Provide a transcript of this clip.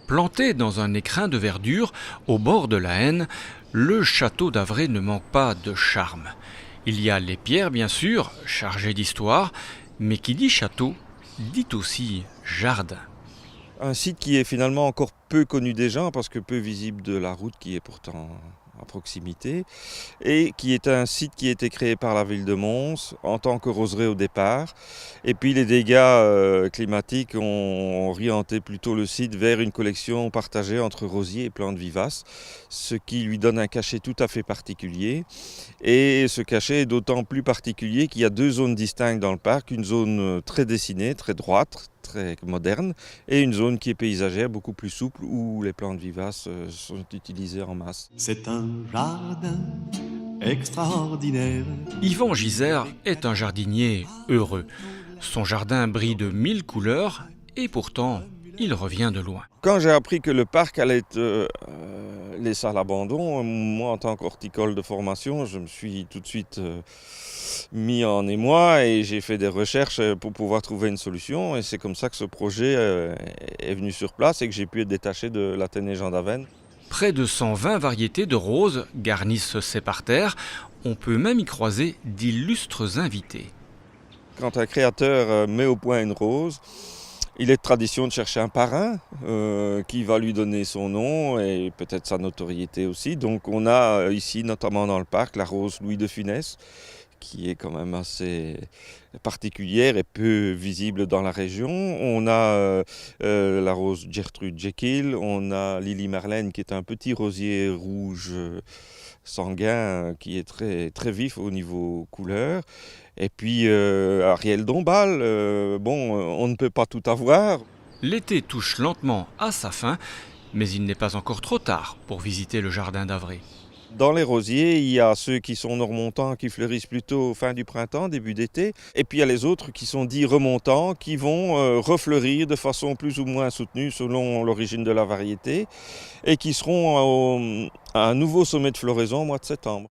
Planté dans un écrin de verdure au bord de la Haine, le château d'Avray ne manque pas de charme. Il y a les pierres bien sûr, chargées d'histoire, mais qui dit château, dit aussi jardin. Un site qui est finalement encore peu connu des gens parce que peu visible de la route qui est pourtant à proximité et qui est un site qui a été créé par la ville de Mons en tant que roseraie au départ. Et puis les dégâts climatiques ont orienté plutôt le site vers une collection partagée entre rosiers et plantes vivaces, ce qui lui donne un cachet tout à fait particulier. Et ce cachet est d'autant plus particulier qu'il y a deux zones distinctes dans le parc, une zone très dessinée, très droite, très moderne, et une zone qui est paysagère, beaucoup plus souple, où les plantes vivaces sont utilisées en masse. C'est un jardin extraordinaire. Yvan Gisère est un jardinier heureux. Son jardin brille de 1000 couleurs et pourtant, il revient de loin. Quand j'ai appris que le parc allait être laissé à l'abandon, moi en tant qu'horticole de formation, je me suis tout de suite mis en émoi et j'ai fait des recherches pour pouvoir trouver une solution. Et c'est comme ça que ce projet est venu sur place et que j'ai pu être détaché de l'Athénée Jean d'Avennes. Près de 120 variétés de roses garnissent ces parterres. On peut même y croiser d'illustres invités. Quand un créateur met au point une rose, il est de tradition de chercher un parrain qui va lui donner son nom et peut-être sa notoriété aussi. Donc on a ici, notamment dans le parc, la rose Louis de Funès, qui est quand même assez particulière et peu visible dans la région. On a la rose Gertrude Jekyll, on a Lily Marlène qui est un petit rosier rouge sanguin qui est très, très vif au niveau couleur. Et puis Ariel Dombasle, on ne peut pas tout avoir. L'été touche lentement à sa fin, mais il n'est pas encore trop tard pour visiter le jardin d'Avray. Dans les rosiers, il y a ceux qui sont nord-montants, qui fleurissent plutôt fin du printemps, début d'été. Et puis il y a les autres qui sont dits remontants, qui vont refleurir de façon plus ou moins soutenue selon l'origine de la variété et qui seront à un nouveau sommet de floraison au mois de septembre.